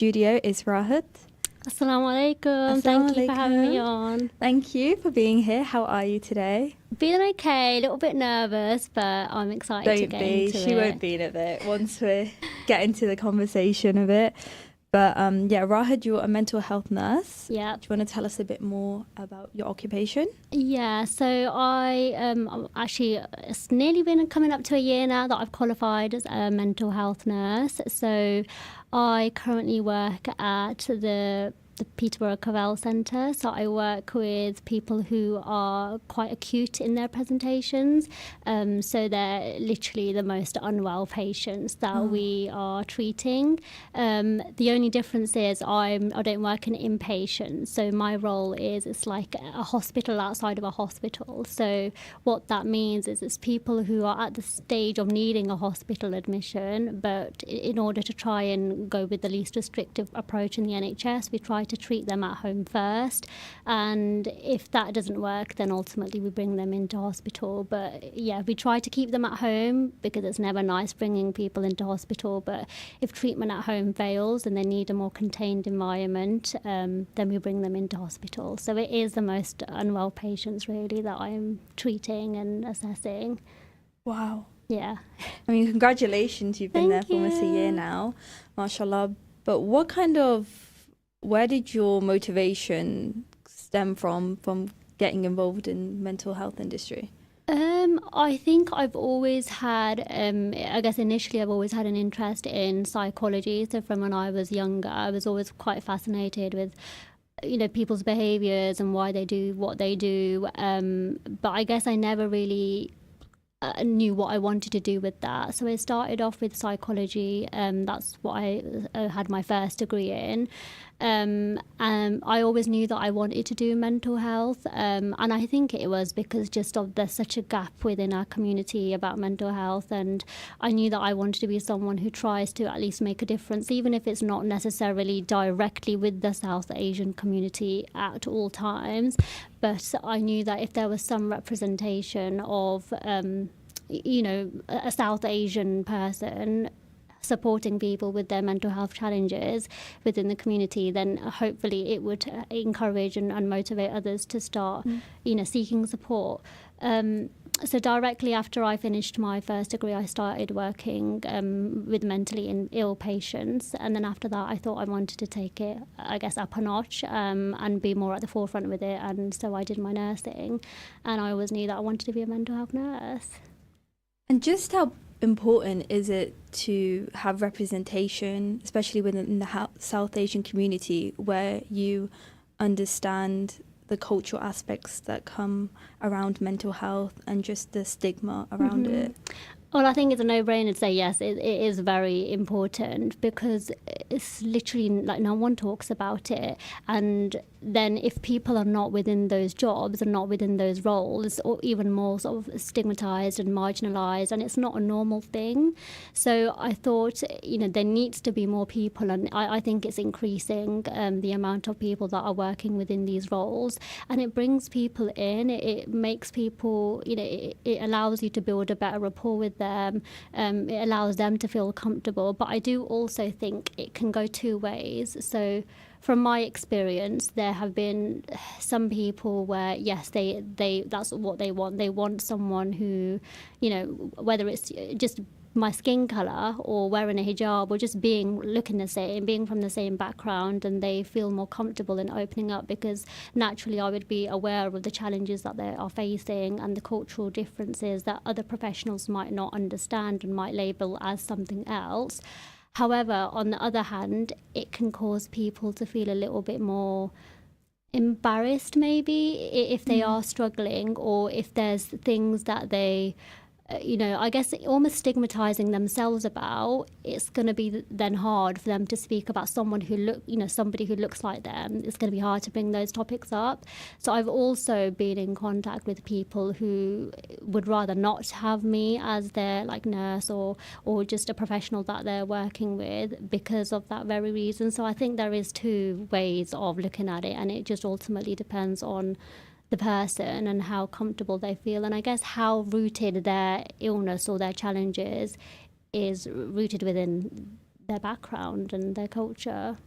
studio is Rahat. Assalamu alaikum. Thank you for having me on. Thank you for being here. How are you today? Feeling okay, a little bit nervous, but I'm excited to get into it. She won't be in a bit once we get into the conversation of it. But Rahat, you're a mental health nurse. Yeah. Do you want to tell us a bit more about your occupation? Yeah, so it's nearly been coming up to a year now that I've qualified as a mental health nurse. So I currently work at the Peterborough Cavell Centre. So I work with people who are quite acute in their presentations. So they're literally the most unwell patients that we are treating. The only difference is I don't work in inpatient. So my role is it's like a hospital outside of a hospital. So what that means is it's people who are at the stage of needing a hospital admission, but in order to try and go with the least restrictive approach in the NHS, we try to treat them at home first, and if that doesn't work, then ultimately we bring them into hospital. But yeah, we try to keep them at home because it's never nice bringing people into hospital, but if treatment at home fails and they need a more contained environment, then we bring them into hospital. So it is the most unwell patients really that I'm treating and assessing. Wow. Yeah. I mean, congratulations, you've been there for almost a year now, mashallah. But where did your motivation stem from getting involved in mental health industry? I think I've always had, I guess initially I've always had an interest in psychology. So from when I was younger, I was always quite fascinated with, people's behaviors and why they do what they do. But I guess I never really knew what I wanted to do with that. So I started off with psychology. That's what I had my first degree in. I always knew that I wanted to do mental health. And I think it was because there's such a gap within our community about mental health. And I knew that I wanted to be someone who tries to at least make a difference, even if it's not necessarily directly with the South Asian community at all times. But I knew that if there was some representation of, a South Asian person supporting people with their mental health challenges within the community, then hopefully it would encourage and motivate others to start, seeking support. So directly after I finished my first degree, I started working with mentally ill patients. And then after that, I thought I wanted to take it, I guess, up a notch and be more at the forefront with it. And so I did my nursing. And I always knew that I wanted to be a mental health nurse. And just how important is it to have representation, especially within the South Asian community, where you understand the cultural aspects that come around mental health and just the stigma around it? Well, I think it's a no-brainer to say yes, it is very important because it's literally like no one talks about it. And then if people are not within those jobs and not within those roles, or even more sort of stigmatized and marginalized, and it's not a normal thing. So I thought, there needs to be more people, and I think it's increasing the amount of people that are working within these roles, and it brings people in. It makes people, it allows you to build a better rapport with them. It allows them to feel comfortable. But I do also think it can go two ways. So from my experience, there have been some people where, yes, they that's what they want. They want someone who, whether it's just my skin color or wearing a hijab or just looking the same, being from the same background, and they feel more comfortable in opening up because naturally I would be aware of the challenges that they are facing and the cultural differences that other professionals might not understand and might label as something else. However, on the other hand, it can cause people to feel a little bit more embarrassed maybe if they are struggling, or if there's things that they I guess almost stigmatizing themselves about. It's going to be then hard for them to speak about someone somebody who looks like them. It's going to be hard to bring those topics up. So I've also been in contact with people who would rather not have me as their nurse or just a professional that they're working with because of that very reason. So I think there is two ways of looking at it, and it just ultimately depends on the person and how comfortable they feel, and I guess how rooted their illness or their challenges is rooted within their background and their culture.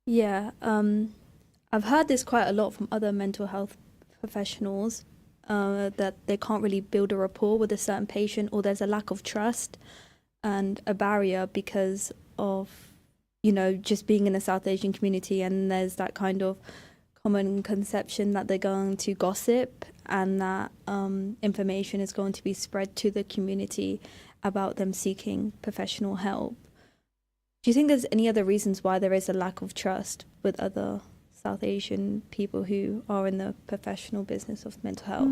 Yeah, I've heard this quite a lot from other mental health professionals, that they can't really build a rapport with a certain patient, or there's a lack of trust and a barrier because of, just being in a South Asian community, and there's that kind of common conception that they're going to gossip, and that information is going to be spread to the community about them seeking professional help. Do you think there's any other reasons why there is a lack of trust with other South Asian people who are in the professional business of mental health?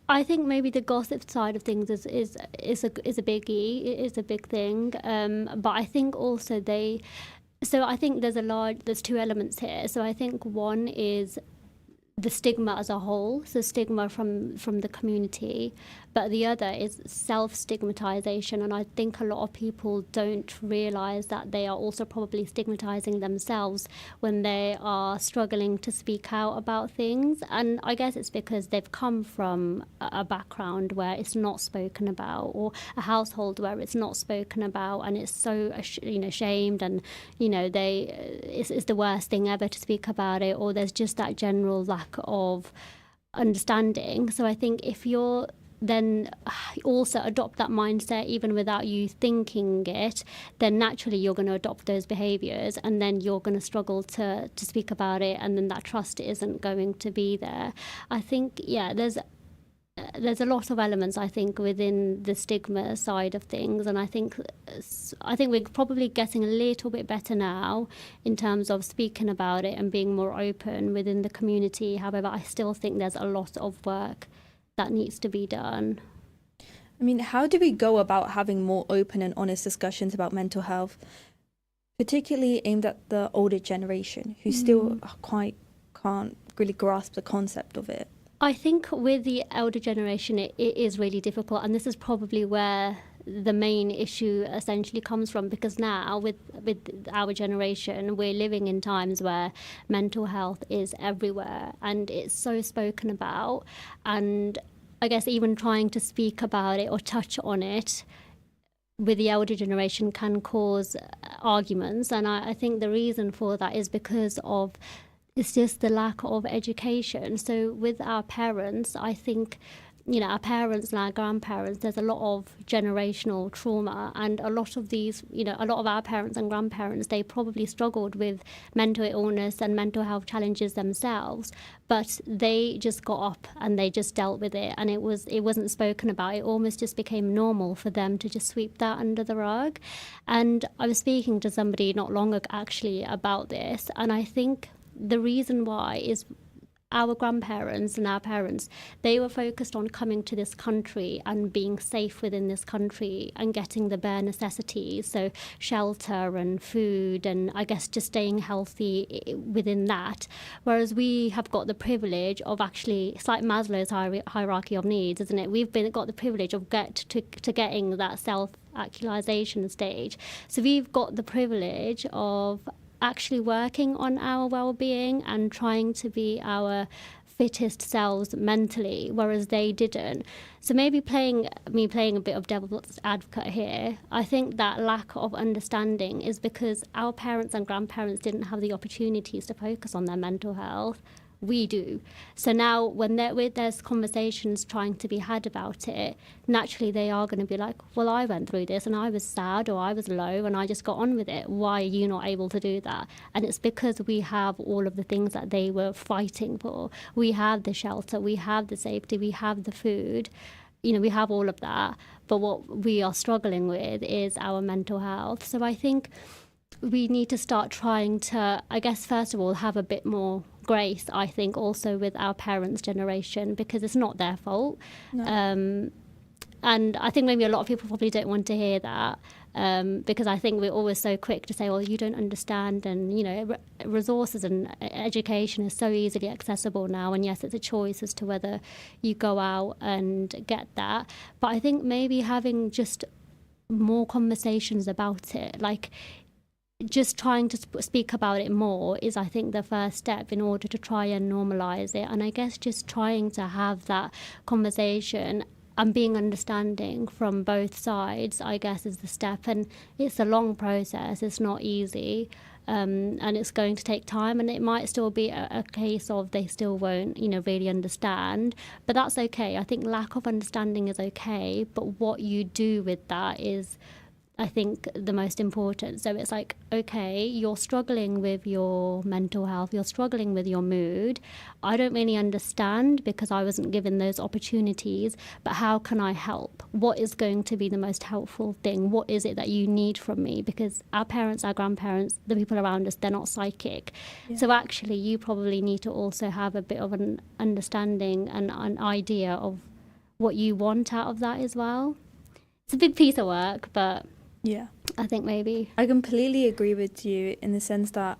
I think maybe the gossip side of things is a biggie. It is a big thing. But I think also I think there's two elements here. So I think one is the stigma as a whole, so stigma from the community, but the other is self-stigmatization, and I think a lot of people don't realize that they are also probably stigmatizing themselves when they are struggling to speak out about things. And I guess it's because they've come from a background where it's not spoken about, or a household where it's not spoken about, and it's so shamed, and it's the worst thing ever to speak about it, or there's just that general lack of understanding. So I think if you're then also adopt that mindset even without you thinking it, then naturally you're going to adopt those behaviors, and then you're going to struggle to speak about it, and then that trust isn't going to be there. I think there's a lot of elements, I think, within the stigma side of things, and I think we're probably getting a little bit better now in terms of speaking about it and being more open within the community. However, I still think there's a lot of work that needs to be done. I mean, how do we go about having more open and honest discussions about mental health, particularly aimed at the older generation who still quite can't really grasp the concept of it? I think with the elder generation, it is really difficult, and this is probably where the main issue essentially comes from, because now with our generation, we're living in times where mental health is everywhere and it's so spoken about, and I guess even trying to speak about it or touch on it with the elder generation can cause arguments. And I think the reason for that is because of it's just the lack of education. So with our parents, I think, our parents and our grandparents, there's a lot of generational trauma, and a lot of our parents and grandparents, they probably struggled with mental illness and mental health challenges themselves, but they just got up and they just dealt with it, and it wasn't spoken about. It almost just became normal for them to just sweep that under the rug. And I was speaking to somebody not long ago actually about this, and I think the reason why is our grandparents and our parents, they were focused on coming to this country and being safe within this country and getting the bare necessities, so shelter and food, and I guess just staying healthy within that. Whereas we have got the privilege of actually, it's like Maslow's hierarchy of needs, isn't it? We've got the privilege of getting that self-actualization stage. So we've got the privilege of actually working on our well-being and trying to be our fittest selves mentally, whereas they didn't. So maybe playing a bit of devil's advocate here, I think that lack of understanding is because our parents and grandparents didn't have the opportunities to focus on their mental health. We do. So now when there's conversations trying to be had about it, naturally they are going to be like, well, I went through this and I was sad, or I was low and I just got on with it. Why are you not able to do that? And it's because we have all of the things that they were fighting for. We have the shelter, we have the safety, we have the food, we have all of that. But what we are struggling with is our mental health. So I think we need to start trying to, I guess, first of all, have a bit more grace, I think, also with our parents' generation, because it's not their fault. No. And I think maybe a lot of people probably don't want to hear that, because I think we're always so quick to say, well, you don't understand, and, resources and education is so easily accessible now, and yes, it's a choice as to whether you go out and get that. But I think maybe having just more conversations about it, like just trying to speak about it more, is, I think, the first step in order to try and normalize it. And I guess just trying to have that conversation and being understanding from both sides, I guess, is the step. And it's a long process, it's not easy. and it's going to take time, and it might still be a case of they still won't, really understand, but that's okay. I think lack of understanding is okay, but what you do with that is, I think, the most important. So it's like, okay, you're struggling with your mental health, you're struggling with your mood. I don't really understand because I wasn't given those opportunities, but how can I help? What is going to be the most helpful thing? What is it that you need from me? Because our parents, our grandparents, the people around us, they're not psychic. Yeah. So actually, you probably need to also have a bit of an understanding and an idea of what you want out of that as well. It's a big piece of work, but yeah, I think maybe. I completely agree with you in the sense that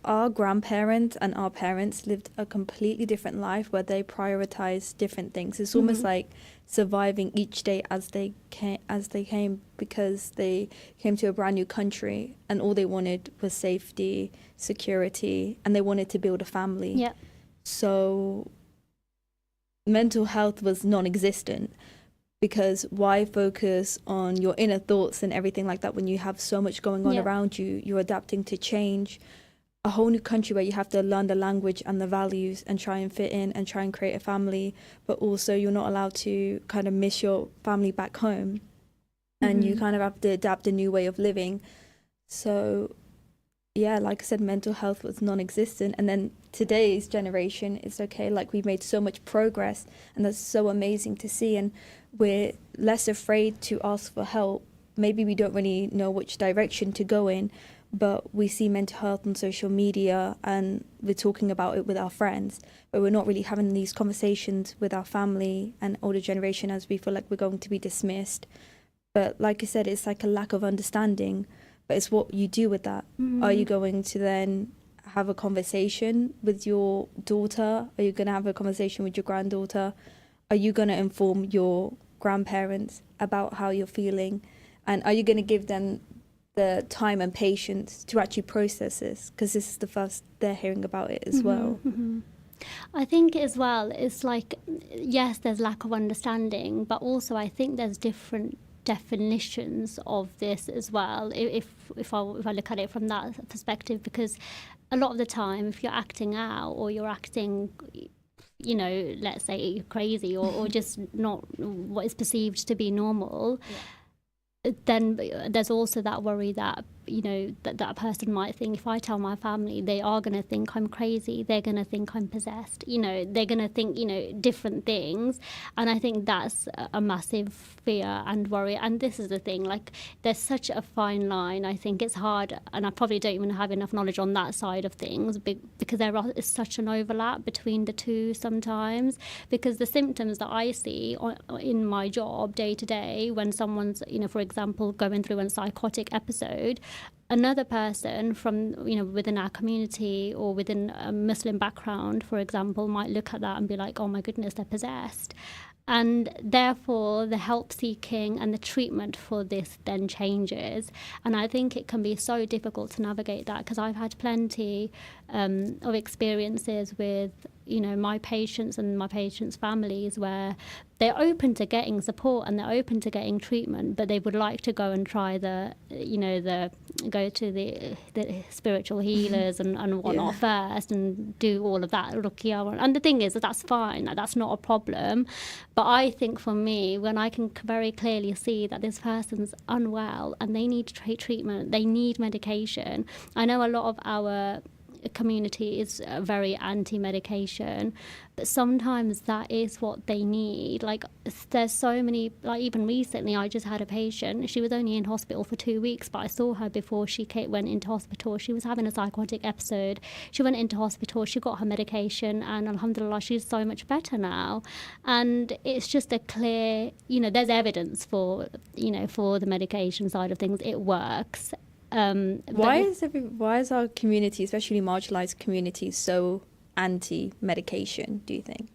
our grandparents and our parents lived a completely different life where they prioritized different things. It's almost like surviving each day as they came, because they came to a brand new country and all they wanted was safety, security, and they wanted to build a family. Yeah. So mental health was non-existent. Because why focus on your inner thoughts and everything like that when you have so much going on around you? You're adapting to change, a whole new country where you have to learn the language and the values and try and fit in and try and create a family, but also you're not allowed to kind of miss your family back home. And you kind of have to adapt a new way of living. So yeah, like I said, mental health was non-existent. And then today's generation, it's okay, like we've made so much progress and that's so amazing to see. And we're less afraid to ask for help. Maybe we don't really know which direction to go in, but we see mental health on social media and we're talking about it with our friends, but we're not really having these conversations with our family and older generation, as we feel like we're going to be dismissed. But like I said, it's like a lack of understanding, but it's what you do with that. Are you going to then have a conversation with your daughter? Are you going to have a conversation with your granddaughter? Are you going to inform your grandparents about how you're feeling? And are you going to give them the time and patience to actually process this? Because this is the first they're hearing about it as well. I think as well, it's like, yes, there's lack of understanding, but also I think there's different definitions of this as well, if I look at it from that perspective, because a lot of the time if you're acting out or you're acting, let's say crazy or just not what is perceived to be normal, then there's also that worry that that person might think, if I tell my family, they are going to think I'm crazy, they're going to think I'm possessed, they're going to think different things. And I think that's a massive fear and worry. And this is the thing, like there's such a fine line. I think it's hard, and I probably don't even have enough knowledge on that side of things, because there is such an overlap between the two sometimes. Because the symptoms that I see in my job day to day, when someone's for example going through a psychotic episode, another person from within our community or within a Muslim background, for example, might look at that and be like, oh my goodness, they're possessed. And therefore the help seeking and the treatment for this then changes. And I think it can be so difficult to navigate that, because I've had plenty of experiences with my patients and my patients' families where they're open to getting support and they're open to getting treatment, but they would like to go and try go to the spiritual healers and whatnot first and do all of that ruqya. And the thing is that's fine, that's not a problem. But I think for me, when I can very clearly see that this person's unwell and they need treatment, they need medication. I know a lot of our community is very anti-medication, but sometimes that is what they need. Like there's so many, like even recently I just had a patient, she was only in hospital for 2 weeks, but I saw her before she went into hospital. She was having a psychotic episode, she went into hospital, she got her medication, and alhamdulillah she's so much better now. And it's just a clear, there's evidence for the medication side of things, it works. Why is our community, especially marginalized communities, so anti-medication, do you think?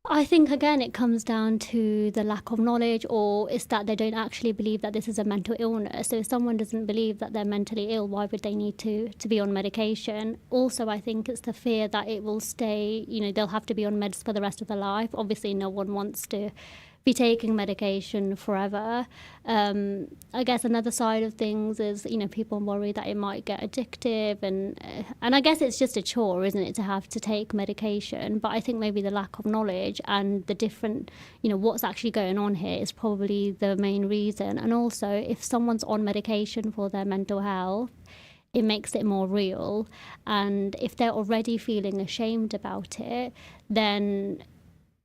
I think again it comes down to the lack of knowledge, or it's that they don't actually believe that this is a mental illness. So if someone doesn't believe that they're mentally ill, why would they need to be on medication? Also, I think it's the fear that it will stay, they'll have to be on meds for the rest of their life. Obviously no one wants to be taking medication forever. I guess another side of things is, people worry that it might get addictive, and I guess it's just a chore, isn't it, to have to take medication. But I think maybe the lack of knowledge and the different, what's actually going on here is probably the main reason. And also, if someone's on medication for their mental health, it makes it more real. And if they're already feeling ashamed about it, then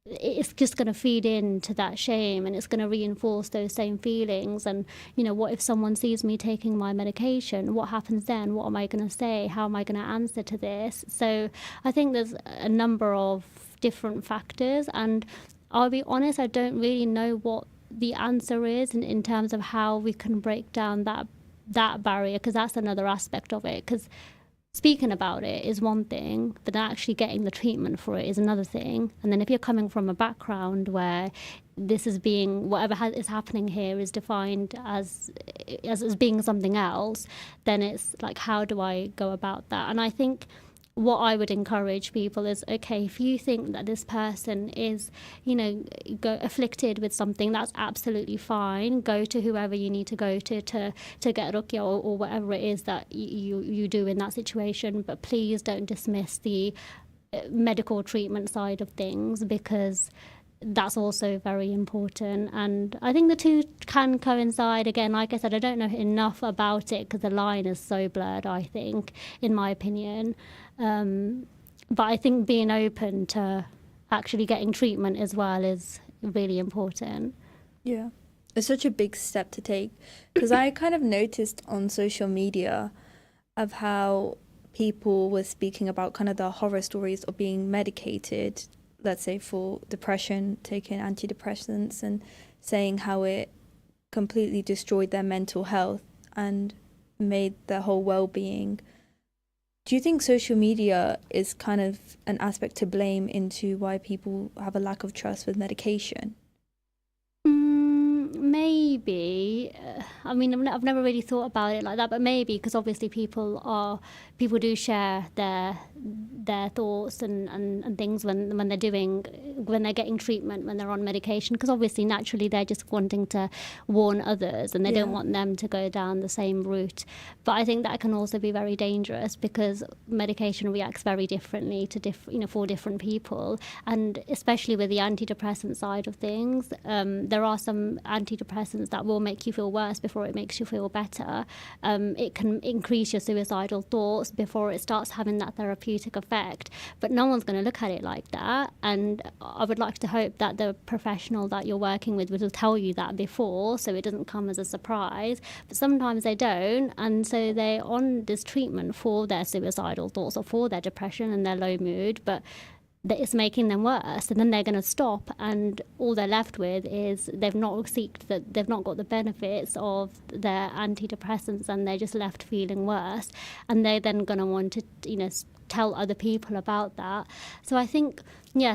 it's just going to feed into that shame, and it's going to reinforce those same feelings. And what if someone sees me taking my medication? What happens then? What am I going to say? How am I going to answer to this? So I think there's a number of different factors, and I'll be honest, I don't really know what the answer is in terms of how we can break down that barrier, because that's another aspect of it. Because speaking about it is one thing, but then actually getting the treatment for it is another thing. And then if you're coming from a background where this is being, whatever is happening here is defined as being something else, then it's like, how do I go about that? And I think what I would encourage people is, okay, if you think that this person is, afflicted with something, that's absolutely fine. Go to whoever you need to go to get ruqya or whatever it is that you do in that situation. But please don't dismiss the medical treatment side of things, because that's also very important. And I think the two can coincide. Again, like I said, I don't know enough about it because the line is so blurred, I think, in my opinion. But I think being open to actually getting treatment as well is really important. Yeah, it's such a big step to take, because I kind of noticed on social media of how people were speaking about kind of the horror stories of being medicated, let's say for depression, taking antidepressants, and saying how it completely destroyed their mental health and made their whole well-being. Do you think social media is kind of an aspect to blame into why people have a lack of trust with medication? Maybe. I mean, I've never really thought about it like that, but maybe, because obviously people do share their thoughts and things when they're getting treatment, when they're on medication, because obviously naturally they're just wanting to warn others, and they don't want them to go down the same route. But I think that can also be very dangerous, because medication reacts very differently to for different people, and especially with the antidepressant side of things, there are some antidepressants that will make you feel worse before it makes you feel better. It can increase your suicidal thoughts before it starts having that therapeutic effect, but no one's going to look at it like that. And I would like to hope that the professional that you're working with will tell you that before, so it doesn't come as a surprise. But sometimes they don't, and so they're on this treatment for their suicidal thoughts or for their depression and their low mood, but that it's making them worse, and then they're going to stop, and all they're left with is they've not got the benefits of their antidepressants, and they're just left feeling worse, and they're then going to want to tell other people about that. So I think,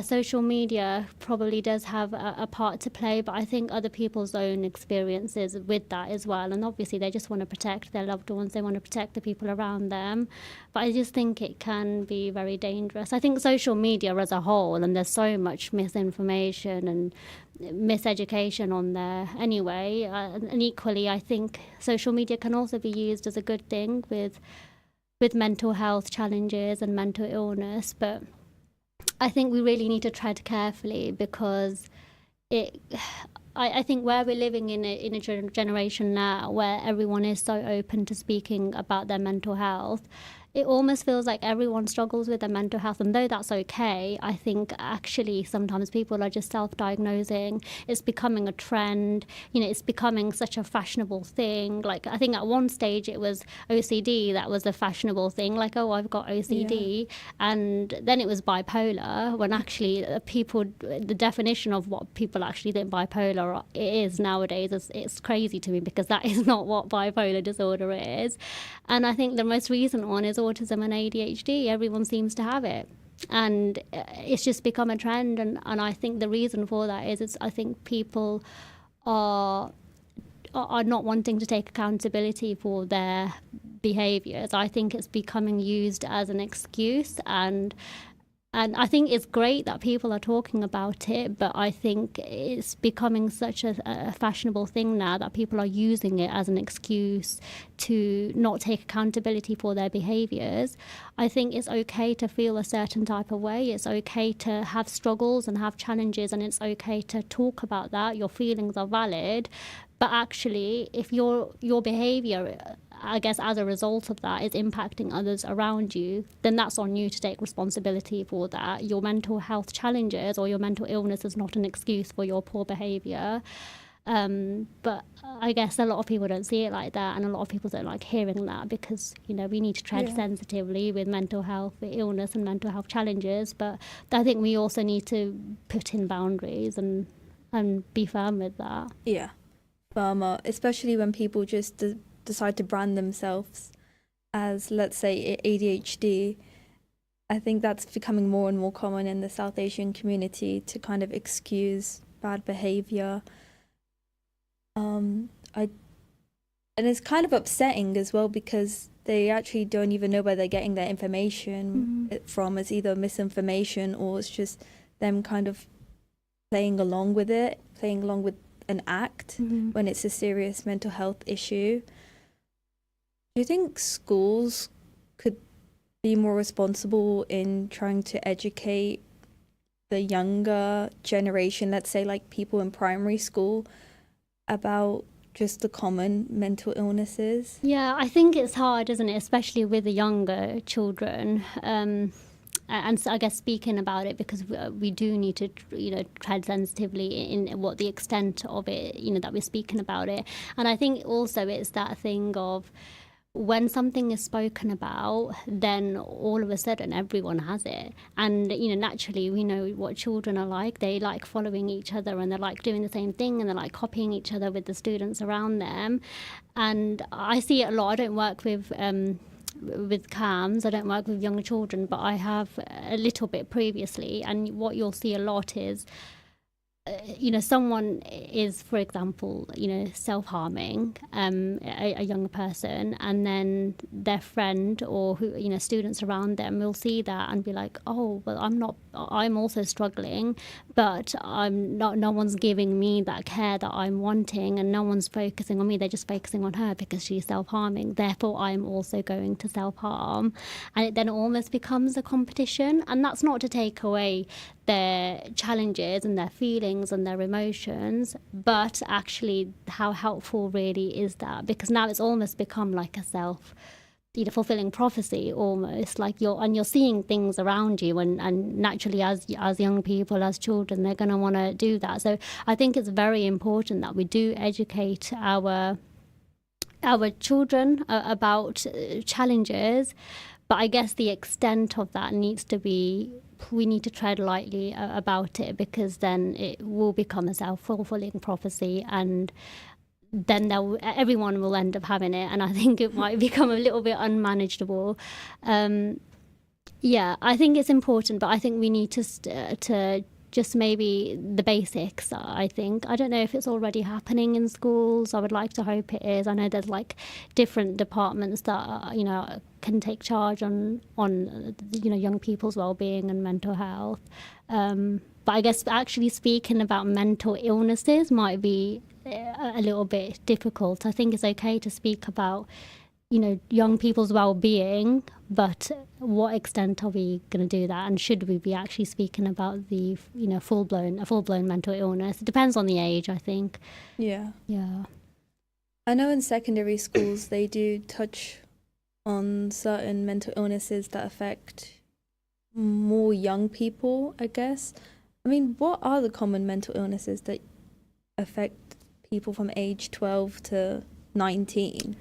social media probably does have a part to play, but I think other people's own experiences with that as well. And obviously they just want to protect their loved ones, they want to protect the people around them. But I just think it can be very dangerous. I think social media as a whole, and there's so much misinformation and miseducation on there anyway. And equally, I think social media can also be used as a good thing with mental health challenges and mental illness. But I think we really need to tread carefully, because I think where we're living in a generation now where everyone is so open to speaking about their mental health, it almost feels like everyone struggles with their mental health. And though that's okay, I think actually sometimes people are just self-diagnosing. It's becoming a trend. It's becoming such a fashionable thing. Like, I think at one stage it was OCD that was a fashionable thing. Like, oh, I've got OCD. Yeah. And then it was bipolar, when actually the definition of what people actually think bipolar is nowadays, it's crazy to me, because that is not what bipolar disorder is. And I think the most recent one is autism and ADHD. Everyone seems to have it, and it's just become a trend. And I think the reason for that is I think people are not wanting to take accountability for their behaviours. I think it's becoming used as an excuse, and And I think it's great that people are talking about it, but I think it's becoming such a fashionable thing now that people are using it as an excuse to not take accountability for their behaviours. I think it's okay to feel a certain type of way. It's okay to have struggles and have challenges, and it's okay to talk about that. Your feelings are valid. But actually, if your behaviour, I guess, as a result of that is impacting others around you, then that's on you to take responsibility for that. Your mental health challenges or your mental illness is not an excuse for your poor behaviour. But I guess a lot of people don't see it like that, and a lot of people don't like hearing that, because, you know, we need to tread sensitively with mental health illness and mental health challenges. But I think we also need to put in boundaries and be firm with that. Yeah. Firmer, especially when people just decide to brand themselves as, let's say, ADHD. I think that's becoming more and more common in the South Asian community, to kind of excuse bad behavior. And it's kind of upsetting as well, because they actually don't even know where they're getting their information from. It's either misinformation, or it's just them kind of playing along with an act when it's a serious mental health issue. Do you think schools could be more responsible in trying to educate the younger generation, let's say like people in primary school, about just the common mental illnesses? Yeah, I think it's hard, isn't it, especially with the younger children. And so I guess speaking about it, because we do need to, you know, tread sensitively in what the extent of it, you know, that we're speaking about it. And I think also it's that thing of, when something is spoken about, then all of a sudden everyone has it. And, you know, naturally we know what children are like. They like following each other, and they're like doing the same thing, and they're like copying each other with the students around them. And I see it a lot. I don't work with CAMS, I don't work with young children, but I have a little bit previously. And what you'll see a lot is, you know, someone is, for example, you know, self-harming, a young person, and then their friend or who, you know, students around them will see that and be like, oh, well, I'm also struggling, but no one's giving me that care that I'm wanting, and no one's focusing on me. They're just focusing on her because she's self-harming, therefore I'm also going to self-harm. And it then almost becomes a competition. And that's not to take away their challenges and their feelings and their emotions, but actually how helpful really is that? Because now it's almost become like a fulfilling prophecy, almost like you're seeing things around you, and naturally as young people, as children, they're going to want to do that. So I think it's very important that we do educate our children about challenges. But I guess the extent of that needs to be, we need to tread lightly about it, because then it will become a self-fulfilling prophecy, and then everyone will end up having it, and I think it might become a little bit unmanageable. Yeah, I think it's important, but I think we need to just maybe the basics. I think, I don't know if it's already happening in schools. I would like to hope it is. I know there's like different departments that you know, can take charge on you know, young people's well-being and mental health. But I guess actually speaking about mental illnesses might be a little bit difficult. I think it's okay to speak about, you know, young people's well-being, but what extent are we going to do that? And should we be actually speaking about the, you know, full-blown mental illness? It depends on the age, I think. Yeah. Yeah. I know in secondary schools they do touch on certain mental illnesses that affect more young people, I guess. I mean, what are the common mental illnesses that affect people from age 12 to 19?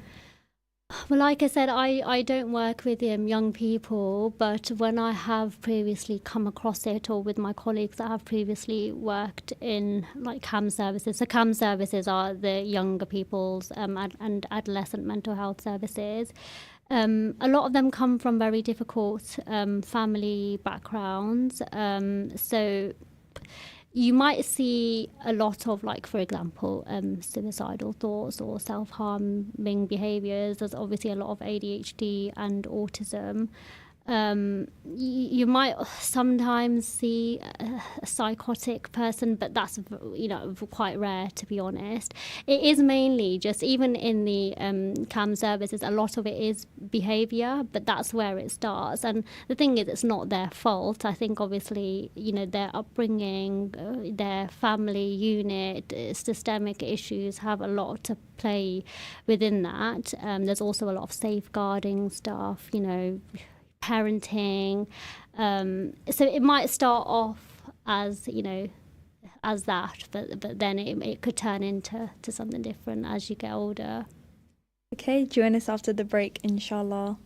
Well, like I said, I don't work with young people, but when I have previously come across it, or with my colleagues that have previously worked in like CAM services. So CAM services are the younger people's and adolescent mental health services. A lot of them come from very difficult family backgrounds. So you might see a lot of, like, for example, suicidal thoughts or self-harming behaviours. There's obviously a lot of ADHD and autism. you might sometimes see a psychotic person, but that's quite rare, to be honest. It is mainly just, even in the CAM services, a lot of it is behaviour, but that's where it starts. And the thing is, it's not their fault. I think obviously their upbringing, their family unit, systemic issues have a lot to play within that. There's also a lot of safeguarding stuff, parenting, so it might start off as as that, but then it could turn into something different as you get older. Okay, join us after the break, inshallah.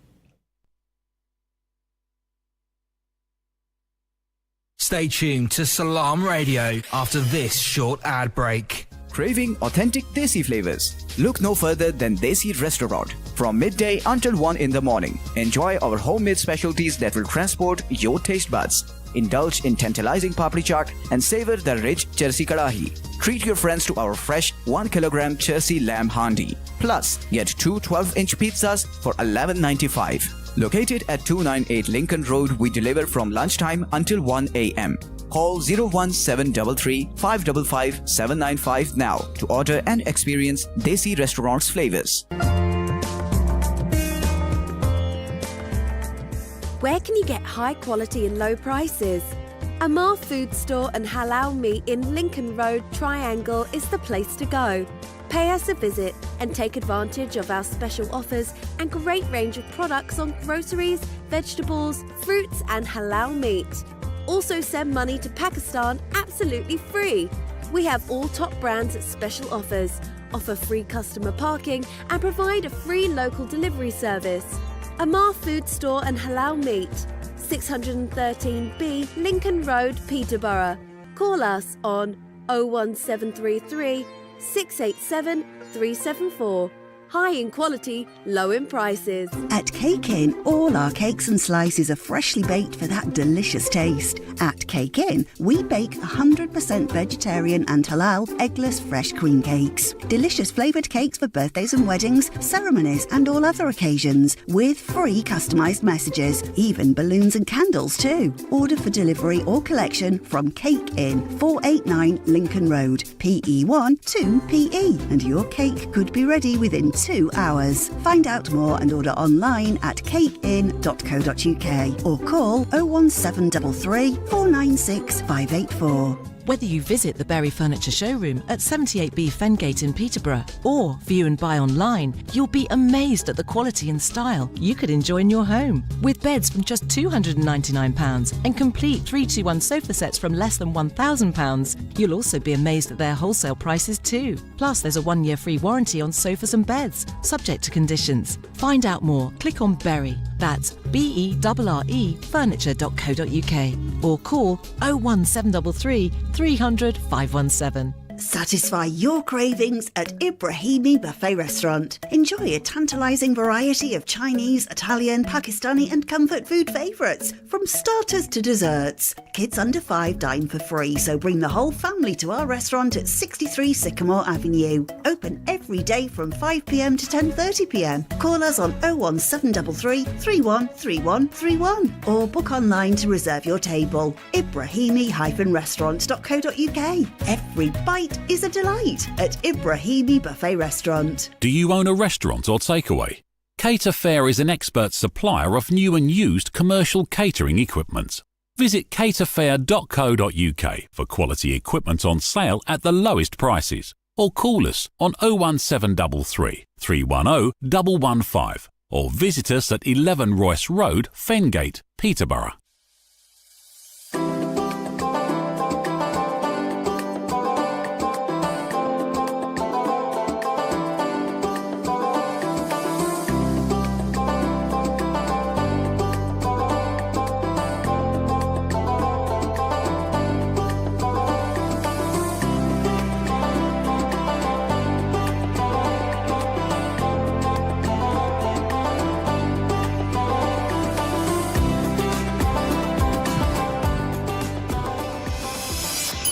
Stay tuned to Salam Radio after this short ad break. Craving authentic Desi flavors? Look no further than Desi Restaurant. From midday until 1 in the morning, enjoy our homemade specialties that will transport your taste buds. Indulge in tantalizing papri chaat and savor the rich Chersi Kadahi. Treat your friends to our fresh 1 kilogram Chersi lamb handi. Plus, get 2 12-inch pizzas for $11.95. Located at 298 Lincoln Road, we deliver from lunchtime until 1 a.m. Call 01733 555 795 now to order and experience Desi Restaurant's flavors. Where can you get high quality and low prices? Amar Food Store and Halal Meat in Lincoln Road, Triangle is the place to go. Pay us a visit and take advantage of our special offers and great range of products on groceries, vegetables, fruits and halal meat. Also send money to Pakistan absolutely free. We have all top brands at special offers, offer free customer parking and provide a free local delivery service. Amar Food Store and Halal Meat, 613B Lincoln Road, Peterborough. Call us on 01733 687 374. High in quality, low in prices. At Cake Inn, all our cakes and slices are freshly baked for that delicious taste. At Cake Inn, we bake 100% vegetarian and halal eggless fresh queen cakes. Delicious flavoured cakes for birthdays and weddings, ceremonies and all other occasions, with free customised messages, even balloons and candles too. Order for delivery or collection from Cake Inn, 489 Lincoln Road, PE1 2PE, and your cake could be ready within 2 hours. Find out more and order online at cakein.co.uk or call 01733 496 584. Whether you visit the Berry Furniture Showroom at 78B Fengate in Peterborough or view and buy online, you'll be amazed at the quality and style you could enjoy in your home. With beds from just £299 and complete 321 sofa sets from less than £1,000, you'll also be amazed at their wholesale prices too. Plus, there's a 1-year free warranty on sofas and beds, subject to conditions. Find out more, click on Berry, that's BERRE furniture.co.uk or call 01733 300 517. Satisfy your cravings at Ibrahimi Buffet Restaurant. Enjoy a tantalising variety of Chinese, Italian, Pakistani and comfort food favourites, from starters to desserts. Kids under 5 dine for free, so bring the whole family to our restaurant at 63 Sycamore Avenue. Open every day from 5pm to 10:30pm. Call us on 01733 313131 or book online to reserve your table. Ibrahimi-restaurant.co.uk. Every bite is a delight at Ibrahimi Buffet Restaurant. Do you own a restaurant or takeaway? Cater Fair is an expert supplier of new and used commercial catering equipment. Visit caterfair.co.uk for quality equipment on sale at the lowest prices, or call us on 01733 310 115 or visit us at 11 Royce Road, Fengate, Peterborough.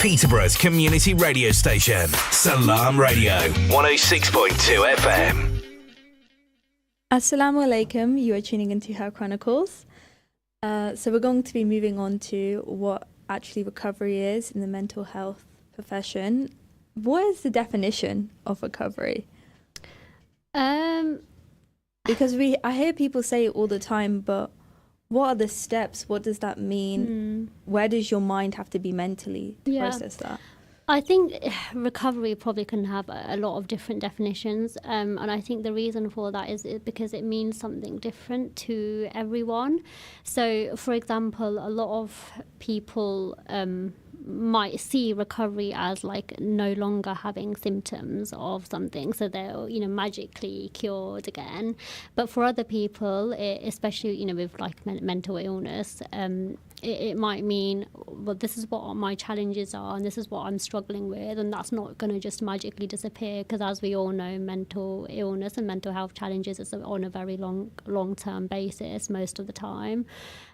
Peterborough's community radio station, Salam Radio, 106.2 FM. Assalamu alaikum, you are tuning into Her Chronicles. So we're going to be moving on to what actually recovery is in the mental health profession. What is the definition of recovery? Because I hear people say it all the time, but what are the steps? What does that mean? Where does your mind have to be mentally to process that? I think recovery probably can have a lot of different definitions, and I think the reason for that is because it means something different to everyone. So, for example, a lot of people might see recovery as like no longer having symptoms of something, so they're magically cured again. But for other people, especially with like mental illness, it might mean, well, this is what my challenges are and this is what I'm struggling with, and that's not going to just magically disappear, because as we all know, mental illness and mental health challenges is on a very long-term basis most of the time.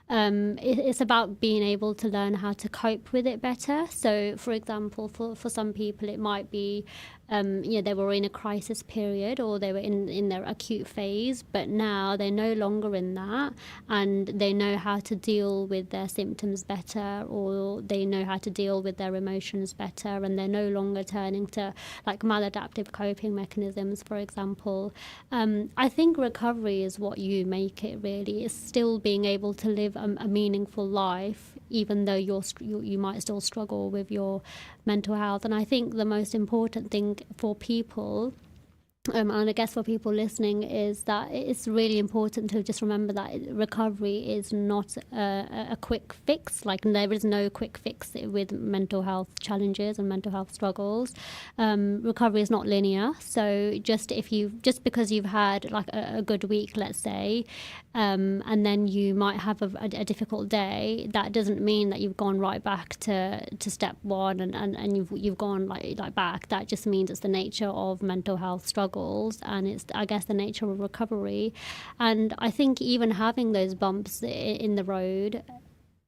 It's about being able to learn how to cope with it better. So, for example, for some people, it might be they were in a crisis period, or they were in their acute phase, but now they're no longer in that, and they know how to deal with their symptoms better, or they know how to deal with their emotions better, and they're no longer turning to like maladaptive coping mechanisms, for example. I think recovery is what you make it, really. It's still being able to live a meaningful life, even though you might still struggle with your mental health. And I think the most important thing for people, and I guess for people listening, is that it's really important to just remember that recovery is not a quick fix. Like, there is no quick fix with mental health challenges and mental health struggles. Recovery is not linear. So just because you've had like a good week, let's say, and then you might have a difficult day, that doesn't mean that you've gone right back to step one and you've gone like back. That just means it's the nature of mental health struggles, and it's, I guess, the nature of recovery. And I think even having those bumps in the road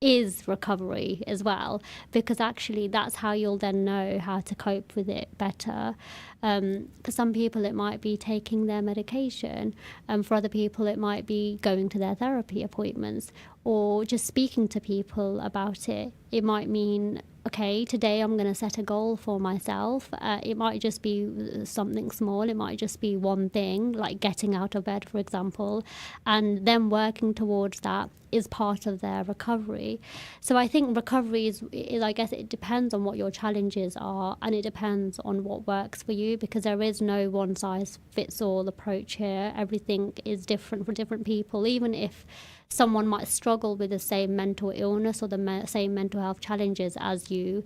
is recovery as well, because actually that's how you'll then know how to cope with it better. For some people it might be taking their medication, for other people it might be going to their therapy appointments, or just speaking to people about it. It might mean, okay, today I'm going to set a goal for myself. It might just be something small. It might just be one thing, like getting out of bed, for example, and then working towards that is part of their recovery. So I think recovery is, I guess it depends on what your challenges are, and it depends on what works for you, because there is no one size fits all approach here. Everything is different for different people. Even if someone might struggle with the same mental illness or the same mental health challenges as you,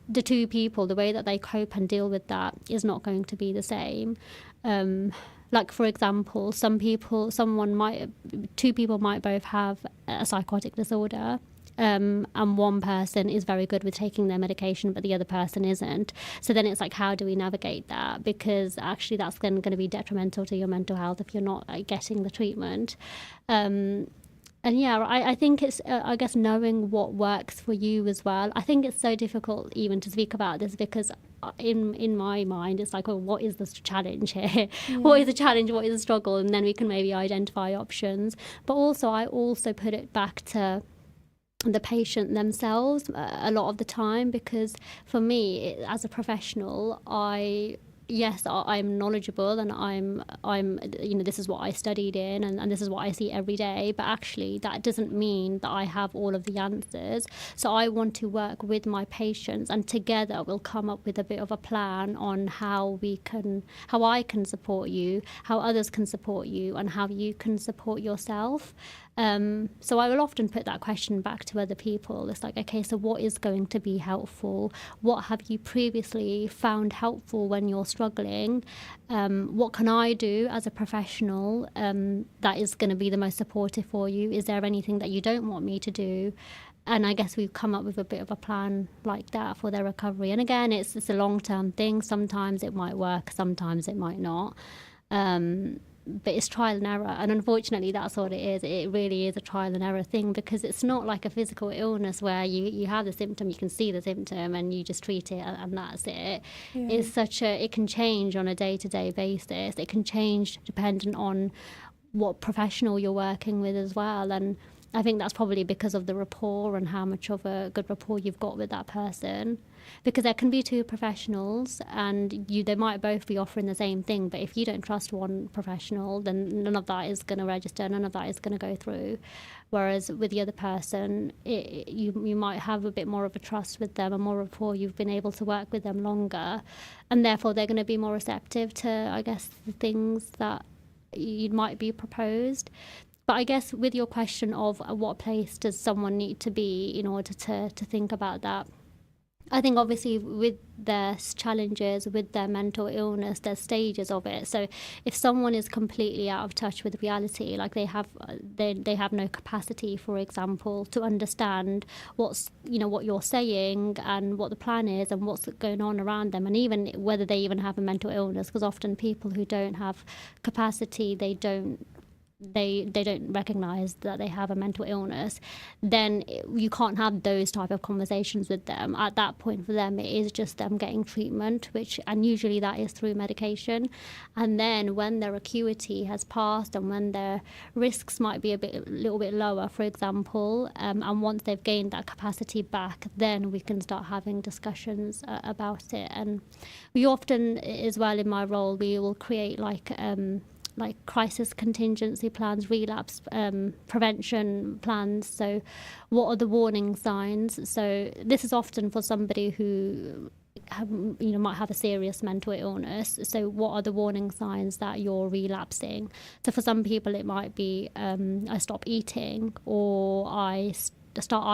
the two people, the way that they cope and deal with that is not going to be the same. Like, for example, two people might both have a psychotic disorder, and one person is very good with taking their medication, but the other person isn't. So then it's like, how do we navigate that? Because actually that's then going to be detrimental to your mental health if you're not getting the treatment. And yeah, I think it's, I guess, knowing what works for you as well. I think it's so difficult even to speak about this, because in my mind, it's like, oh, what is the challenge here? Yeah. What is the challenge? What is the struggle? And then we can maybe identify options. But also, I also put it back to the patient themselves a lot of the time, because for me, as a professional, I'm knowledgeable, and I'm this is what I studied in, and this is what I see every day, but actually that doesn't mean that I have all of the answers. So I want to work with my patients, and together we'll come up with a bit of a plan on how I can support you, how others can support you, and how you can support yourself. So I will often put that question back to other people. It's like, okay, so what is going to be helpful? What have you previously found helpful when you're struggling? What can I do as a professional that is going to be the most supportive for you? Is there anything that you don't want me to do? And I guess we've come up with a bit of a plan like that for their recovery. And again, it's a long-term thing. Sometimes it might work, sometimes it might not. But it's trial and error, and unfortunately that's what it is. It really is a trial and error thing, because it's not like a physical illness where you have the symptom, you can see the symptom and you just treat it and that's it. Yeah. It can change on a day-to-day basis. It can change depending on what professional you're working with as well. And I think that's probably because of the rapport and how much of a good rapport you've got with that person. Because there can be two professionals and they might both be offering the same thing, but if you don't trust one professional, then none of that is going to register, none of that is going to go through. Whereas with the other person, you might have a bit more of a trust with them and more rapport. You've been able to work with them longer, and therefore they're going to be more receptive to, I guess, the things that you might be proposed. But I guess with your question of at what place does someone need to be in order to think about that, I think obviously with their challenges, with their mental illness, there's stages of it. So if someone is completely out of touch with reality, like they have no capacity, for example, to understand what you're saying and what the plan is and what's going on around them, and even whether they even have a mental illness, because often people who don't have capacity, they don't recognize that they have a mental illness, then you can't have those type of conversations with them. At that point for them, it is just them getting treatment, and usually that is through medication. And then when their acuity has passed and when their risks might be a little bit lower, for example, and once they've gained that capacity back, then we can start having discussions about it. And we often, as well in my role, we will create like crisis contingency plans, relapse prevention plans. So what are the warning signs? So this is often for somebody who might have a serious mental illness. So what are the warning signs that you're relapsing? So for some people it might be I stop eating, or I start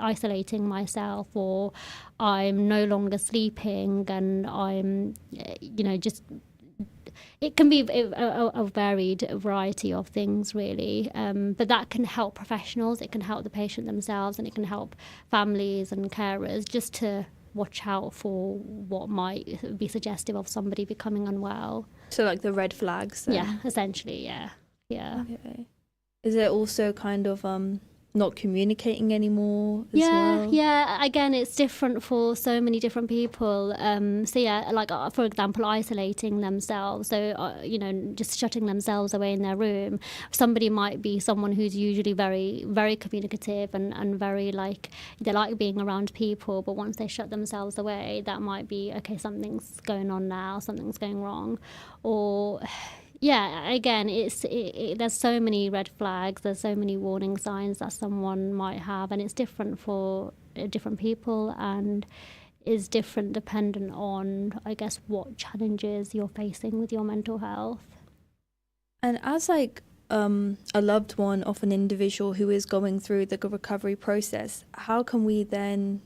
isolating myself, or I'm no longer sleeping, and I'm just it can be a varied variety of things, really. But that can help professionals, it can help the patient themselves, and it can help families and carers just to watch out for what might be suggestive of somebody becoming unwell. So like the red flags then? Yeah, essentially, yeah. Okay. Is it also kind of not communicating anymore as well? Yeah, again, it's different for so many different people. For example, isolating themselves, so just shutting themselves away in their room. Somebody might be someone who's usually very, very communicative and very they like being around people, but once they shut themselves away, that might be, okay, something's going on now, something's going wrong. Or again, there's so many red flags, there's so many warning signs that someone might have, and it's different for different people and is different dependent on, I guess, what challenges you're facing with your mental health. And as a loved one of an individual who is going through the recovery process, how can we then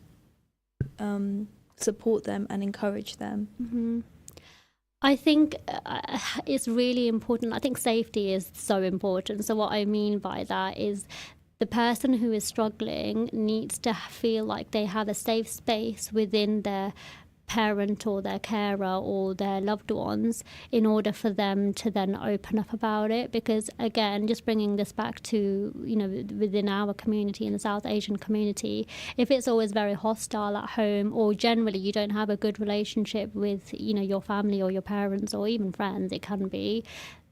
support them and encourage them? Mm-hmm. I think it's really important. I think safety is so important. So what I mean by that is the person who is struggling needs to feel like they have a safe space within their parent or their carer or their loved ones in order for them to then open up about it. Because again, just bringing this back to within our community, in the South Asian community, if it's always very hostile at home, or generally you don't have a good relationship with your family or your parents or even friends, it can be,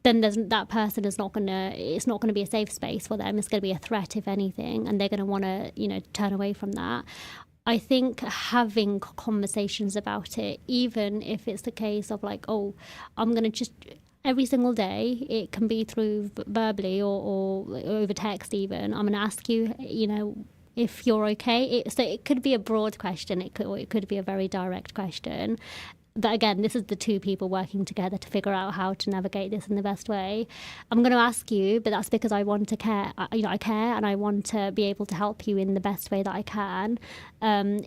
then that person is it's not gonna be a safe space for them. It's going to be a threat, if anything, and they're going to want to turn away from that. I think having conversations about it, even if it's the case of I'm going to just every single day, it can be through verbally or over text even, I'm going to ask you, if you're okay. So it could be a broad question, it could be a very direct question. But again, this is the two people working together to figure out how to navigate this in the best way. I'm going to ask you, but that's because I want to care. I care, and I want to be able to help you in the best way that I can.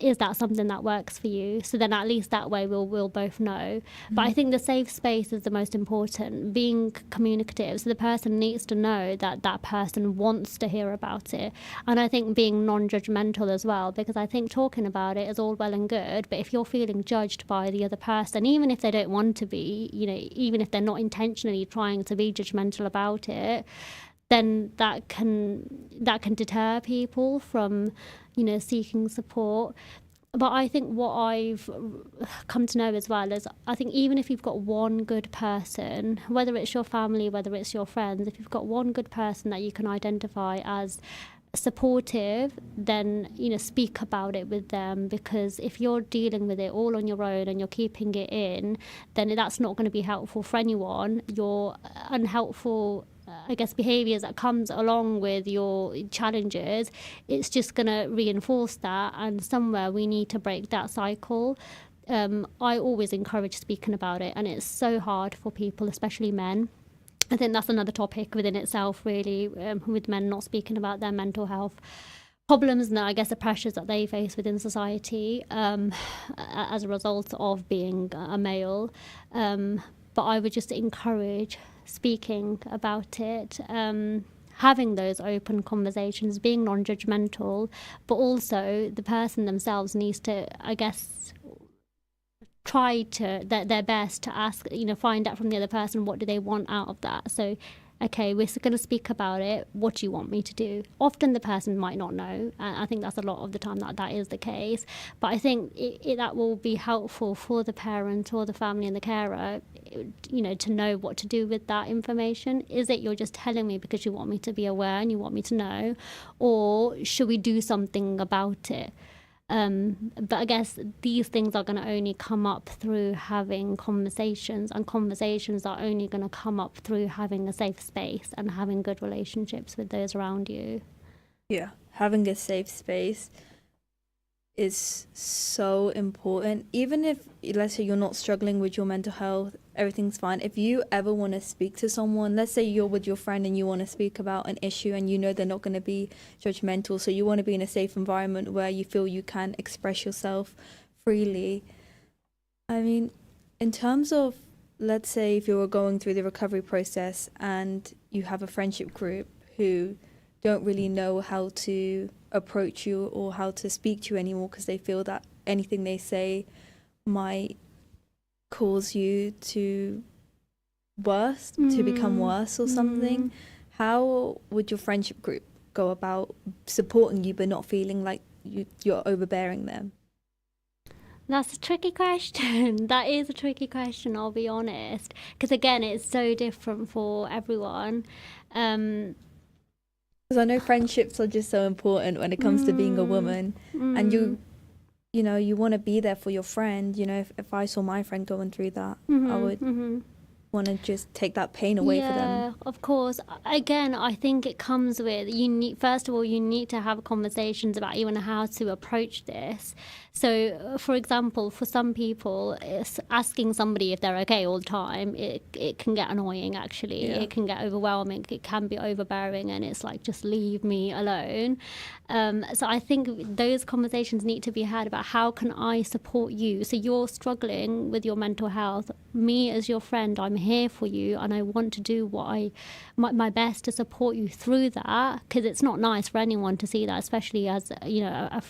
Is that something that works for you? So then at least that way we'll both know. Mm-hmm. But I think the safe space is the most important. Being communicative, so the person needs to know that that person wants to hear about it. And I think being non-judgmental as well, because I think talking about it is all well and good, but if you're feeling judged by the other person, and even if they don't want to be, even if they're not intentionally trying to be judgmental about it, then that can deter people from, seeking support. But I think what I've come to know as well is, I think even if you've got one good person, whether it's your family, whether it's your friends, if you've got one good person that you can identify as supportive, then speak about it with them, because if you're dealing with it all on your own and you're keeping it in, then that's not going to be helpful for anyone. Your unhelpful behaviors that comes along with your challenges, it's just going to reinforce that, and somewhere we need to break that cycle. I always encourage speaking about it, and it's so hard for people, especially men. I think that's another topic within itself, really, with men not speaking about their mental health problems and the pressures that they face within society as a result of being a male. But I would just encourage speaking about it, having those open conversations, being non-judgmental, but also the person themselves needs to, try to their best to ask, find out from the other person, what do they want out of that. So, okay, we're going to speak about it. What do you want me to do? Often the person might not know. And I think that's a lot of the time that is the case. But I think that will be helpful for the parent or the family and the carer, to know what to do with that information. Is it you're just telling me because you want me to be aware and you want me to know? Or should we do something about it? But I guess these things are going to only come up through having conversations, and conversations are only going to come up through having a safe space and having good relationships with those around you. Yeah, having a safe space is so important. Even if, let's say, you're not struggling with your mental health, everything's fine. If you ever want to speak to someone, let's say you're with your friend and you want to speak about an issue and they're not going to be judgmental, so you want to be in a safe environment where you feel you can express yourself freely. I mean, in terms of, let's say if you're going through the recovery process and you have a friendship group who don't really know how to approach you or how to speak to you anymore because they feel that anything they say might cause you to become worse or something. How would your friendship group go about supporting you but not feeling like you're overbearing them? That's a tricky question. That is a tricky question, I'll be honest, because again, it's so different for everyone. Because I know friendships are just so important when it comes to being a woman, and you want to be there for your friend. If I saw my friend going through that, I would want to just take that pain away for them. Yeah, of course. Again, I think it comes with, first of all, you need to have conversations about even how to approach this. So, for example, for some people, it's asking somebody if they're okay all the time, it can get annoying, actually. Yeah. It can get overwhelming. It can be overbearing, and it's like, just leave me alone. So I think those conversations need to be had about how can I support you? So you're struggling with your mental health. Me as your friend, I'm here for you, and I want to do my best to support you through that, because it's not nice for anyone to see that, especially as a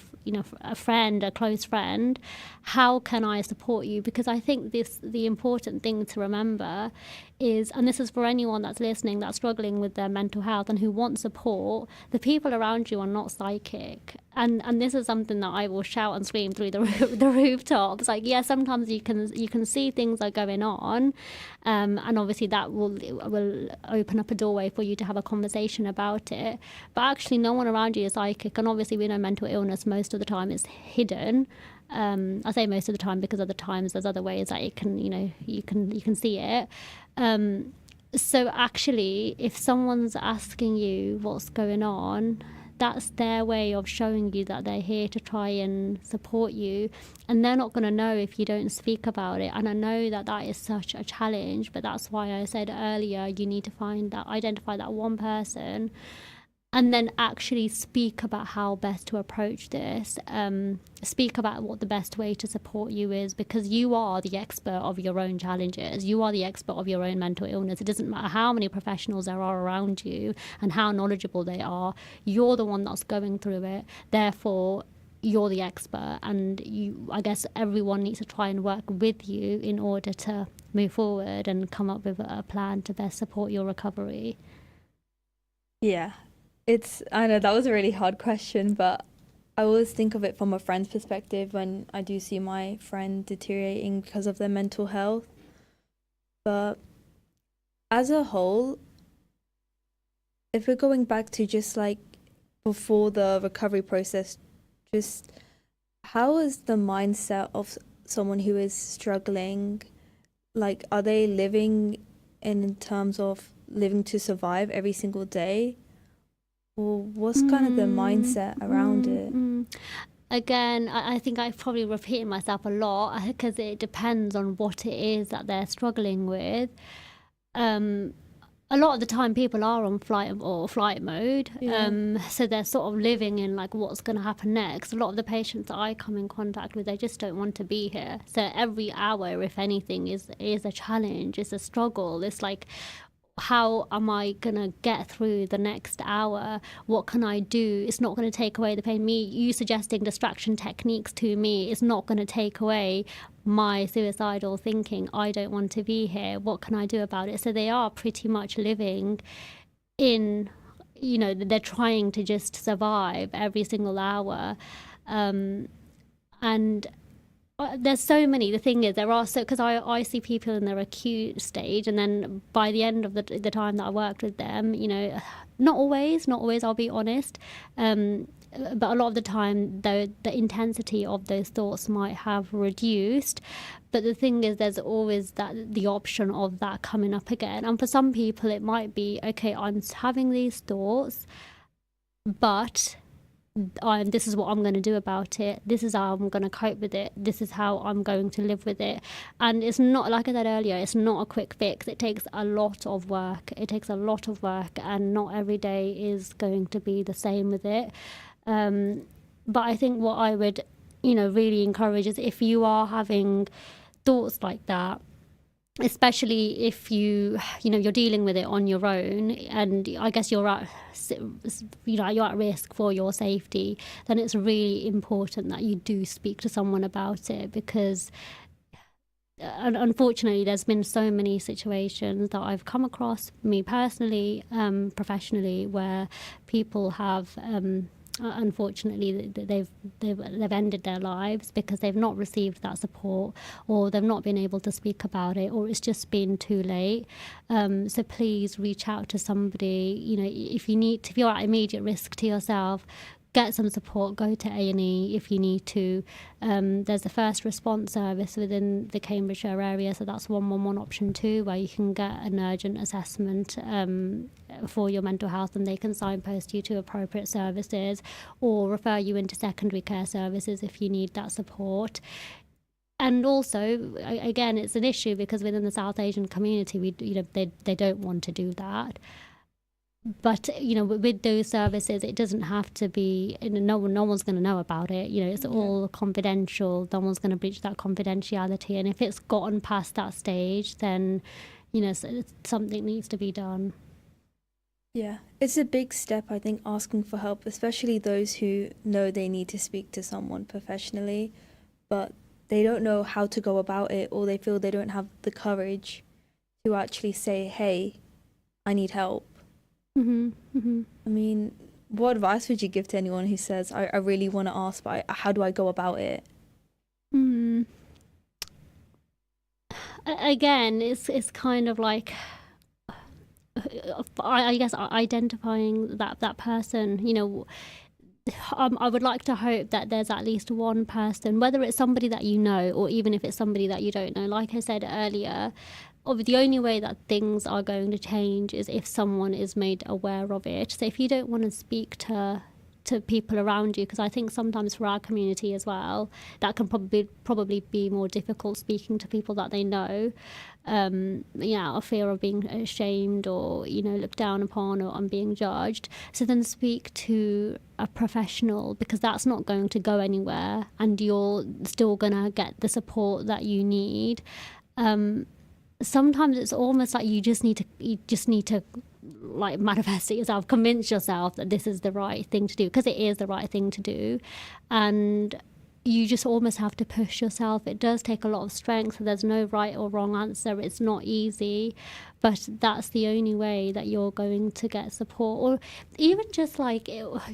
friend, a close friend. How can I support you? Because I think the important thing to remember is, and this is for anyone that's listening that's struggling with their mental health and who wants support, the people around you are not psychic. And this is something that I will shout and scream through the rooftops. Like, yeah, sometimes you can see things are going on, and obviously that will open up a doorway for you to have a conversation about it. But actually, no one around you is psychic, and obviously we know mental illness most of the time is hidden. I say most of the time because other times there's other ways that it can, you can see it. So actually, if someone's asking you what's going on, that's their way of showing you that they're here to try and support you, and they're not going to know if you don't speak about it. And I know that is such a challenge, but that's why I said earlier, you need to identify that one person, and then actually speak about how best to approach this. Speak about what the best way to support you is, because you are the expert of your own challenges. You are the expert of your own mental illness. It doesn't matter how many professionals there are around you and how knowledgeable they are. You're the one that's going through it. Therefore, you're the expert, and I guess everyone needs to try and work with you in order to move forward and come up with a plan to best support your recovery. Yeah. I know that was a really hard question, but I always think of it from a friend's perspective when I do see my friend deteriorating because of their mental health. But as a whole, if we're going back to just like before the recovery process, just how is the mindset of someone who is struggling? Like, are they living in terms of living to survive every single day? Or what's kind of the mindset around it? Again, I think I'm probably repeating myself a lot because it depends on what it is that they're struggling with. A lot of the time people are on flight mode. So they're sort of living in like what's going to happen next. A lot of the patients that I come in contact with, they just don't want to be here. So every hour, if anything, is a challenge, is a struggle. It's like, how am I going to get through the next hour? What can I do? It's not going to take away the pain. You suggesting distraction techniques to me is not going to take away my suicidal thinking. I don't want to be here. What can I do about it? So they are pretty much living in, they're trying to just survive every single hour. And there's so many. The thing is, there are because I see people in their acute stage, and then by the end of the time that I worked with them, not always, I'll be honest, but a lot of the time, the intensity of those thoughts might have reduced. But the thing is, there's always the option of that coming up again. And for some people, it might be, okay, I'm having these thoughts, but this is what I'm going to do about it. This is how I'm going to cope with it. This is how I'm going to live with it. And it's not, like I said earlier, it's not a quick fix. It takes a lot of work. And not every day is going to be the same with it. But I think what I would, really encourage is, if you are having thoughts like that, especially if you're dealing with it on your own, and I guess you're at risk for your safety, then it's really important that you do speak to someone about it, because unfortunately there's been so many situations that I've come across, me personally, professionally, where people have unfortunately they've ended their lives because they've not received that support, or they've not been able to speak about it, or it's just been too late. So please reach out to somebody. If you're at immediate risk to yourself, get some support. Go to A&E if you need to. There's a first response service within the Cambridgeshire area, so that's 111 option 2, where you can get an urgent assessment for your mental health, and they can signpost you to appropriate services or refer you into secondary care services if you need that support. And also, again, it's an issue because within the South Asian community, they don't want to do that. But with those services, it doesn't have to be. No one's going to know about it. It's all confidential. No one's going to breach that confidentiality. And if it's gotten past that stage, then something needs to be done. Yeah, it's a big step, I think, asking for help, especially those who know they need to speak to someone professionally, but they don't know how to go about it, or they feel they don't have the courage to actually say, "Hey, I need help." I mean, what advice would you give to anyone who says, I really want to ask, but how do I go about it? Again, it's kind of like, I guess, identifying that person. I would like to hope that there's at least one person, whether it's somebody that you know, or even if it's somebody that you don't know. Like I said earlier, the only way that things are going to change is if someone is made aware of it. So if you don't want to speak to people around you, because I think sometimes for our community as well, that can probably be more difficult, speaking to people that they know, out of fear of being ashamed or looked down upon, or on being judged. So then speak to a professional, because that's not going to go anywhere, and you're still gonna get the support that you need. Sometimes it's almost like you just need to like manifest it yourself, convince yourself that this is the right thing to do, because it is the right thing to do. And you just almost have to push yourself. It does take a lot of strength. There's no right or wrong answer. It's not easy, but that's the only way that you're going to get support. Or even just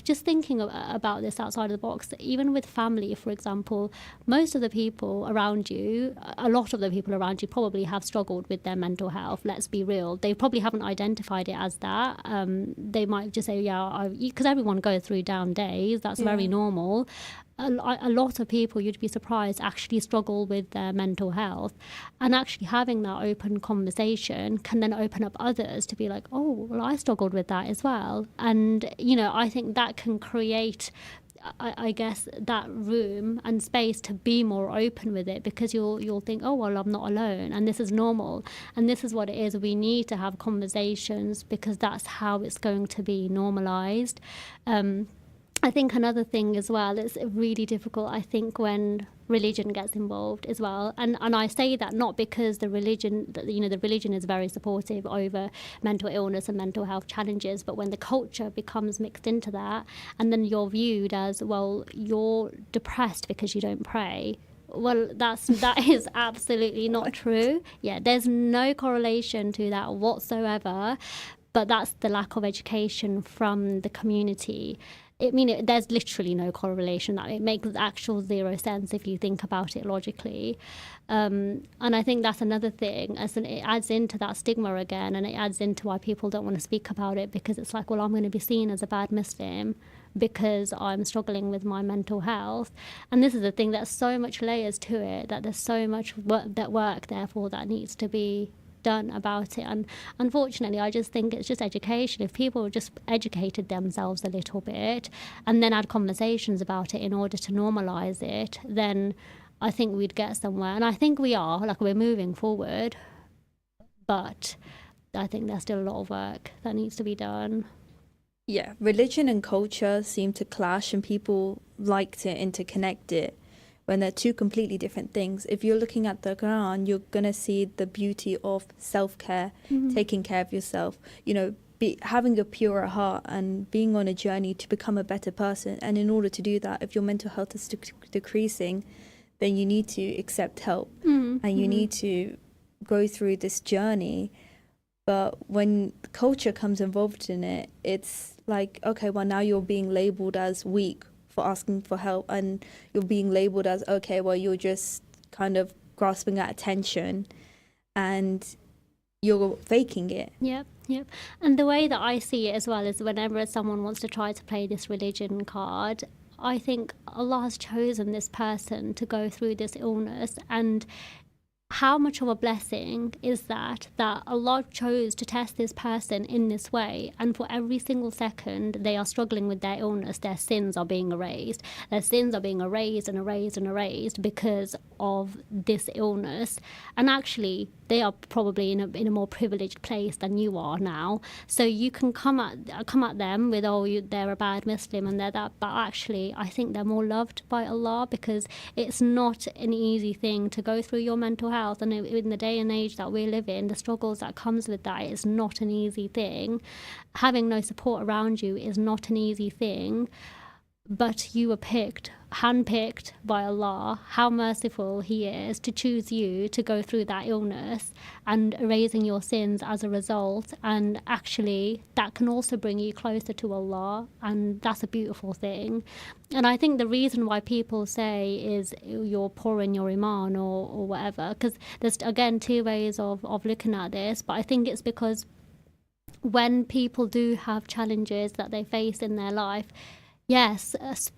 just thinking about this outside of the box, even with family, for example, most of the people around you, a lot of the people around you probably have struggled with their mental health. Let's be real. They probably haven't identified it as that. They might just say, yeah, because everyone goes through down days. That's very normal. A lot of people, you'd be surprised, actually struggle with their mental health, and actually having that open conversation can then open up others to be like, oh, well, I struggled with that as well. And I think that can create, I guess, that room and space to be more open with it, because you'll think, oh, well, I'm not alone and this is normal and this is what it is. We need to have conversations because that's how it's going to be normalized. I think another thing as well, it's really difficult, I think, when religion gets involved as well. And I say that not because the religion is very supportive over mental illness and mental health challenges, but when the culture becomes mixed into that, and then you're viewed as, well, you're depressed because you don't pray. Well, that is absolutely not true. Yeah, there's no correlation to that whatsoever, but that's the lack of education from the community. There's literally no correlation. That it makes actual zero sense if you think about it logically. And I think that's another thing. It adds into that stigma again, and it adds into why people don't want to speak about it, because it's like, well, I'm going to be seen as a bad Muslim because I'm struggling with my mental health. And this is the thing, there's so much layers to it, that there's so much work therefore that needs to be done about it. And unfortunately, I just think it's just education. If people just educated themselves a little bit and then had conversations about it in order to normalize it, then I think we'd get somewhere. And I think we are, we're moving forward, but I think there's still a lot of work that needs to be done. Yeah, religion and culture seem to clash, and people like to interconnect it when they're two completely different things. If you're looking at the Quran, you're going to see the beauty of self-care, taking care of yourself, having a purer heart and being on a journey to become a better person. And in order to do that, if your mental health is decreasing, then you need to accept help and you need to go through this journey. But when culture comes involved in it, it's like, okay, well, now you're being labeled as weak for asking for help, and you're being labeled as, okay, well, you're just kind of grasping at attention and you're faking it. Yep. And the way that I see it as well is, whenever someone wants to try to play this religion card, I think Allah has chosen this person to go through this illness, and how much of a blessing is that Allah chose to test this person in this way, and for every single second they are struggling with their illness, their sins are being erased. Their sins are being erased and erased and erased because of this illness. And actually, they are probably in a more privileged place than you are now. So you can come at them with, they're a bad Muslim and they're that, but actually I think they're more loved by Allah, because it's not an easy thing to go through your mental health. And in the day and age that we live in, the struggles that comes with that is not an easy thing. Having no support around you is not an easy thing. But you were handpicked by Allah. How merciful He is to choose you to go through that illness and erasing your sins as a result. And actually, that can also bring you closer to Allah, and that's a beautiful thing. And I think the reason why people say is you're poor in your iman or whatever, because there's, again, two ways of looking at this. But I think it's because when people do have challenges that they face in their life, yes,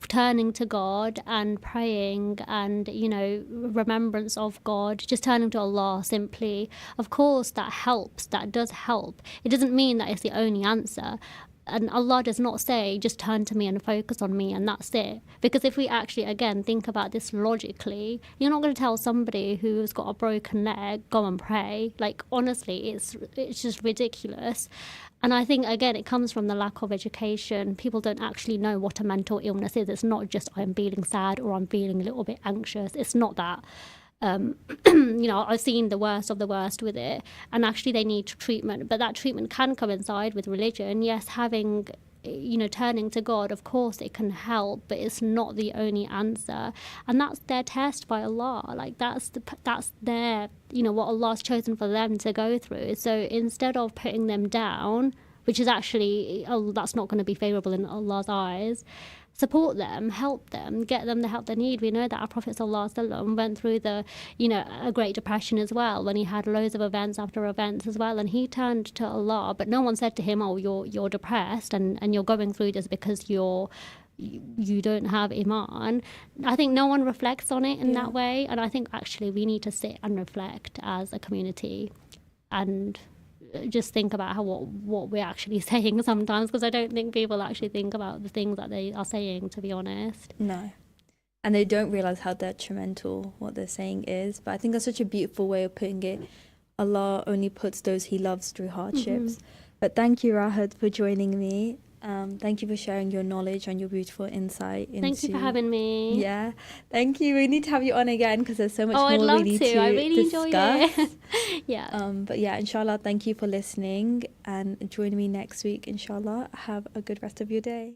turning to God and praying and, remembrance of God, just turning to Allah simply, of course, that helps, that does help. It doesn't mean that it's the only answer. And Allah does not say, just turn to me and focus on me and that's it. Because if we actually, again, think about this logically, you're not going to tell somebody who's got a broken leg, go and pray. Honestly, it's just ridiculous. And I think, again, it comes from the lack of education. People don't actually know what a mental illness is. It's not just I'm feeling sad or I'm feeling a little bit anxious. It's not that. I've seen the worst of the worst with it, and actually they need treatment. But that treatment can coincide with religion. Yes, having turning to God, of course it can help, but it's not the only answer. And that's their test by Allah. Like that's their, what Allah's chosen for them to go through. So instead of putting them down, which is actually, that's not going to be favourable in Allah's eyes, support them, help them, get them the help they need. We know that our Prophet ﷺ went through a Great Depression as well, when he had loads of events after events as well, and he turned to Allah, but no one said to him, oh, you're depressed and you're going through this because you don't have Iman. I think no one reflects on it in that way, and I think actually we need to sit and reflect as a community and just think about what we're actually saying sometimes, because I don't think people actually think about the things that they are saying, to be honest. No. And they don't realise how detrimental what they're saying is. But I think that's such a beautiful way of putting it. Allah only puts those he loves through hardships. Mm-hmm. But thank you, Rahat, for joining me. Thank you for sharing your knowledge and your beautiful insight into... Thank you for having me. Yeah, thank you. We need to have you on again because there's so much more I'd love we need to. to I really discuss. enjoyed it. Yeah. But yeah, inshallah, thank you for listening and join me next week, inshallah. Have a good rest of your day.